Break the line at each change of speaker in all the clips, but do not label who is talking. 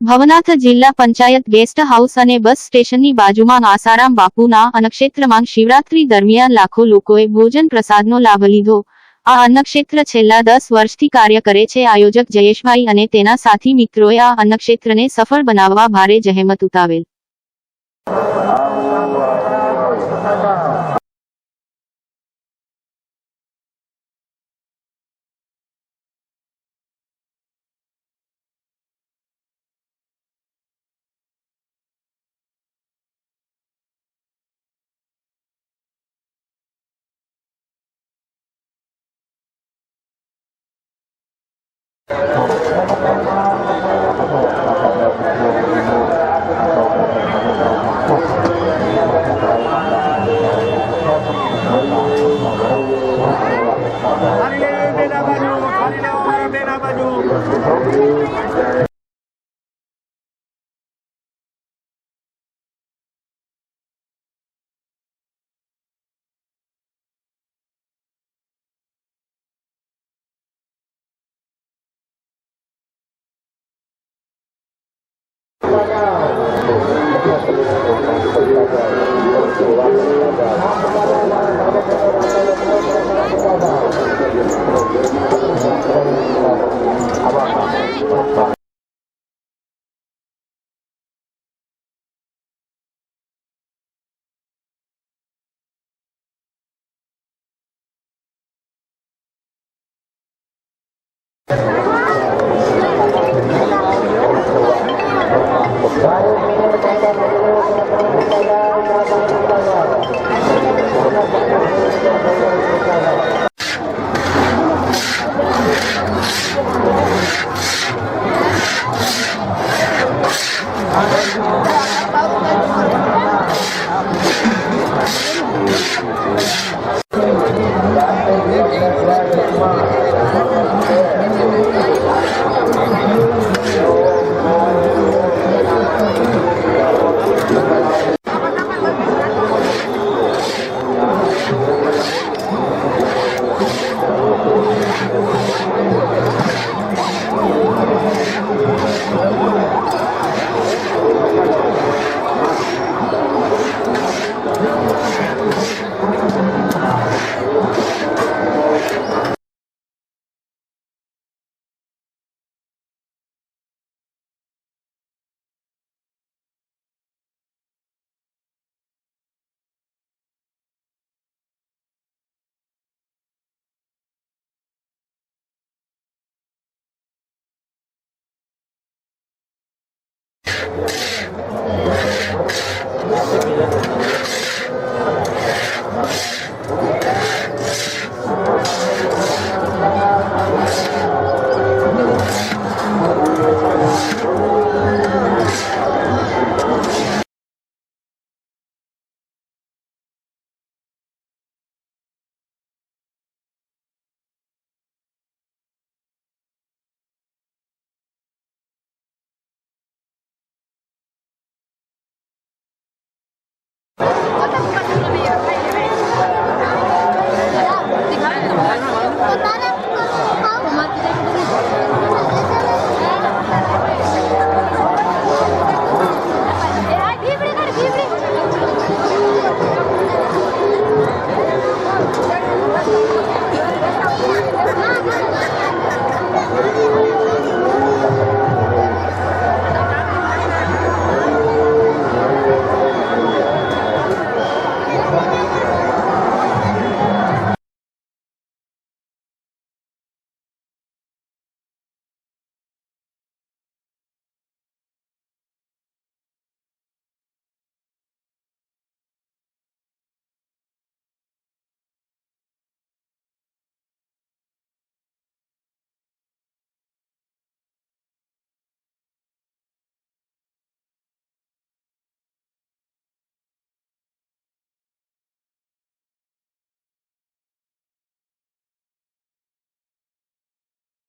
ભવનાથ જિલ્લા panchayat guest house અને બસ સ્ટેશનની બાજુમાં આસારામ બાપુના અન્નક્ષેત્રમાં શિવરાત્રી દરમિયાન લાખો લોકોએ ભોજન પ્રસાદનો લાભ લીધો। આ અન્નક્ષેત્ર છેલ્લા 10 વર્ષથી કાર્ય કરે છે। આયોજક જયેશભાઈ અને તેના સાથી મિત્રોએ આ અન્નક્ષેત્રને સફળ બનાવવા ભારે જહેમત ઉઠાવેલ।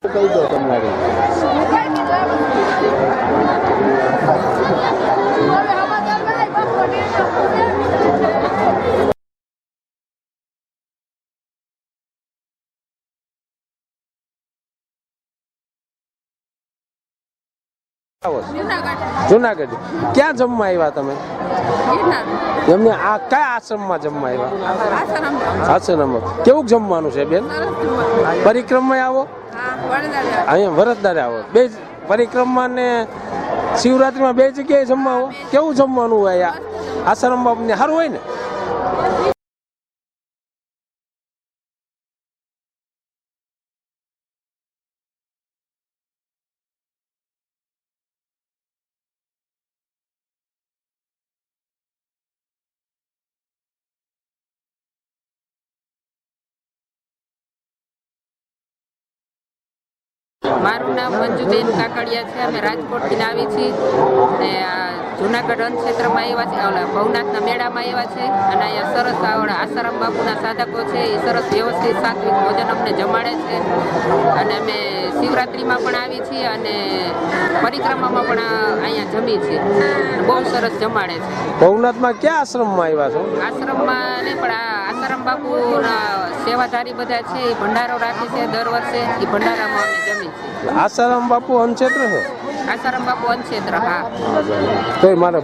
કહી દો તમારી જુનાગઢ. ક્યાં જમવા આવ્યા તમે? એમને આ કયા આશ્રમમાં જમવા આવ્યા? આશ્રમમાં. કેવું જમવાનું છે બેન? પરિક્રમા આવો? અહીંયા વરદદારે આવો. બે પરિક્રમા ને શિવરાત્રીમાં બે જગ્યાએ જમવા આવો. કેવું જમવાનું હોય આશ્રમમાં? સારું હોય ને?
મારું નામ મંજુબેન કાકડિયા છે. અમે રાજકોટથી આવી છીએ ને જુનાગઢ વન ક્ષેત્રમાં આવ્યા છે, ઓલા ભવનાથના મેળામાં આવ્યા છે. અને અહીંયા સરસ આવડા આસારામ બાપુના સાધકો છે, એ સરસ વ્યવસ્થિત સાત્વિક ભોજન અમને જમાડે છે. અને અમે શિવરાત્રિમાં પણ આવી છીએ અને પરિક્રમામાં પણ અહીંયા જમી છીએ. બહુ સરસ જમાડે છે.
ભવનાથમાં ક્યાં આશ્રમમાં આવ્યા છો?
આશ્રમમાં ને પણ આસારામ બાપુના સેવાધારી બધા છે, એ ભંડારો રાખે છે દર વર્ષે. એ ભંડારામાં અમે જમી છીએ.
આસારામ બાપુ અનક્ષેત્ર છે?
આસારામ બાપુ અનક્ષેત્ર. હા.
તો મારે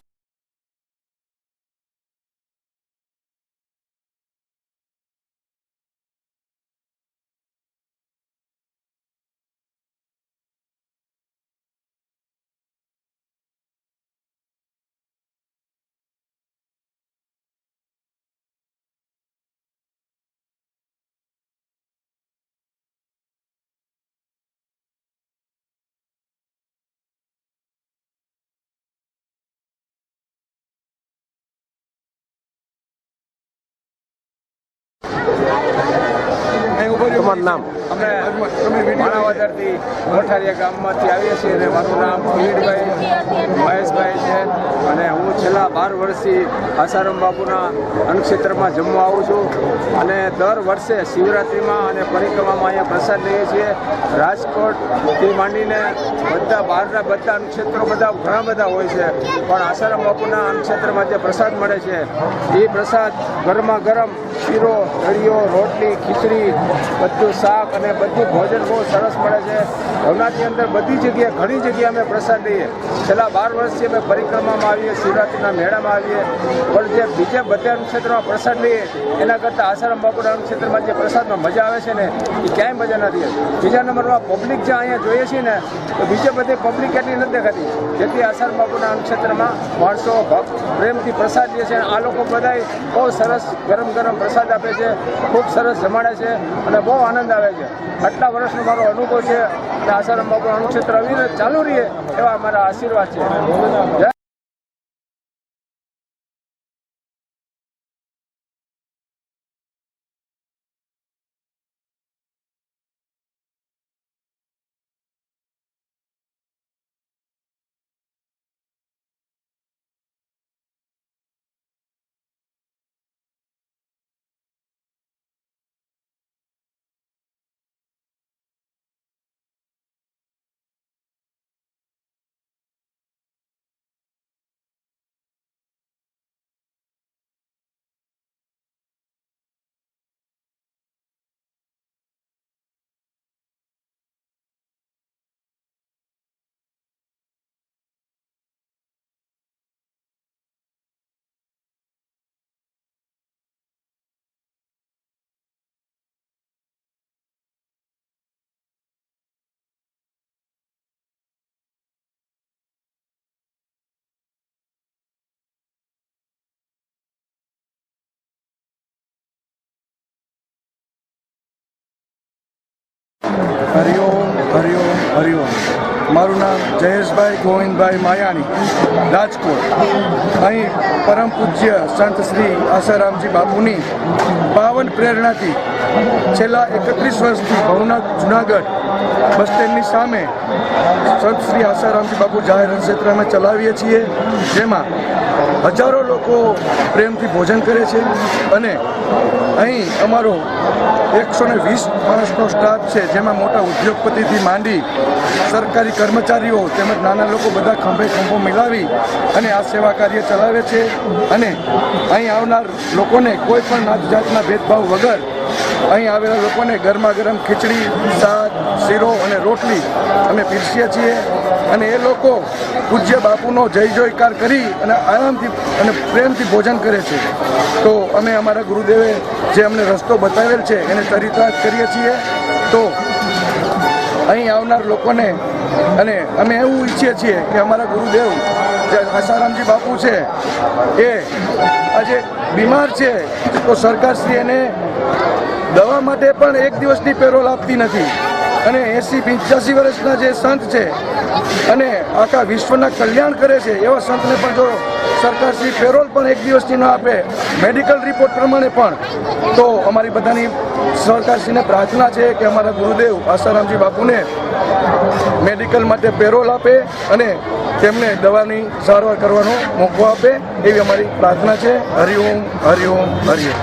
તમારું નામ?
અમે માણાવદરથી મોઠારિયા ગામમાંથી આવીએ છીએ અને મારું નામ કિરીટભાઈ મહેશભાઈ છે. અને હું છેલ્લા 12 વર્ષથી આસારામ બાપુના અન્નક્ષેત્રમાં જમવા આવું છું. અને દર વર્ષે શિવરાત્રિમાં અને પરિક્રમામાં અહીંયા પ્રસાદ લઈએ છીએ. રાજકોટથી માંડીને બધા બહારના બધા અન્નક્ષેત્રો બધા ઘણા બધા હોય છે, પણ આસારામ બાપુના અન્નક્ષેત્રમાં જે પ્રસાદ મળે છે એ પ્રસાદ ગરમા ગરમ શીરો, દળિયો, રોટલી, ખીચડી, બધું શાક અને બધું ભોજન બહુ સરસ મળે છે. ભવનાથની અંદર બધી જગ્યાએ ઘણી જગ્યાએ અમે પ્રસાદ લઈએ. છેલ્લા 12 વર્ષથી અમે પરિક્રમામાં આવીએ, શિવરાત્રિના મેળામાં આવીએ, પણ જે બીજા બધા ક્ષેત્રમાં પ્રસાદ લઈએ એના કરતાં આસારામ બાપુના ક્ષેત્રમાં જે પ્રસાદમાં મજા આવે છે ને એ ક્યાંય મજા નથી. બીજા નંબરમાં પબ્લિક જે અહીંયા જોઈએ છીએ ને તો બીજે બધે પબ્લિક એટલી નથી દેખાતી જેથી આસારામ બાપુના ક્ષેત્રમાં માણસો પ્રેમથી પ્રસાદ લે છે. આ લોકો બધા બહુ સરસ ગરમ ગરમ પ્રસાદ આપે છે, ખૂબ સરસ જમાડે છે અને બહુ આનંદ આવે છે. આટલા વર્ષનો મારો અનુભવ છે અને આસારામ બાપુનું અન્નક્ષેત્ર અવિરત ચાલુ રહે એવા મારા આશીર્વાદ છે.
હરિઓમ હરિઓમ હરિઓમ. મારું નામ જયેશભાઈ ગોવિંદભાઈ માયાણી, રાજકોટ. અહીં પરમ પૂજ્ય સંત શ્રી આસારામજી બાપુની પાવન પ્રેરણાથી છેલ્લા 31 વર્ષથી ભવનાથ જુનાગઢ બસ સ્ટેન્ડની સામે સંત શ્રી આસારામજી બાપુ જાહેર ક્ષેત્ર અમે ચલાવીએ છીએ, જેમાં હજારો લોકો પ્રેમથી ભોજન કરે છે. અને અહીં અમારો 120 માણસનો સ્ટાફ છે, જેમાં મોટા ઉદ્યોગપતિથી માંડી સરકારી કર્મચારીઓ તેમજ નાના લોકો બધા ખંભે ખંભો મિલાવી અને આ સેવા કાર્ય ચલાવે છે. અને અહીં આવનાર લોકોને કોઈ પણ નાત જાતના ભેદભાવ વગર અહીં આવેલા લોકોને ગરમા ગરમ ખીચડી, શાક, શીરો અને રોટલી અમે પીરસીએ છીએ. અને એ લોકો પૂજ્ય બાપુનો જય જયકાર કરી અને આરામથી અને પ્રેમથી ભોજન કરે છે. તો અમે અમારા ગુરુદેવે જે અમને રસ્તો બતાવેલ છે એને ચરિતાર્થ કરીએ છીએ. તો અહીં આવનાર લોકોને અને અમે એવું ઈચ્છીએ છીએ કે અમારા ગુરુદેવ જે આસારામજી બાપુ છે એ આજે બીમાર છે તો સરકારશ્રી એને દવા માટે પણ એક દિવસની પેરોલ આપતી નથી. અને 80-85 વર્ષના જે સંત છે અને આખા વિશ્વના કલ્યાણ કરે છે એવા સંતને પણ જો સરકારશ્રી પેરોલ પણ એક દિવસની ન આપે, મેડિકલ રિપોર્ટ પ્રમાણે પણ, તો અમારી બધાની સરકારશ્રીને પ્રાર્થના છે કે અમારા ગુરુદેવ આસારામજી બાપુને મેડિકલ માટે પેરોલ આપે અને તેમને દવાની સારવાર કરવાનો મોકો આપે એવી અમારી પ્રાર્થના છે. હરિઓમ હરિઓમ હરિઓમ.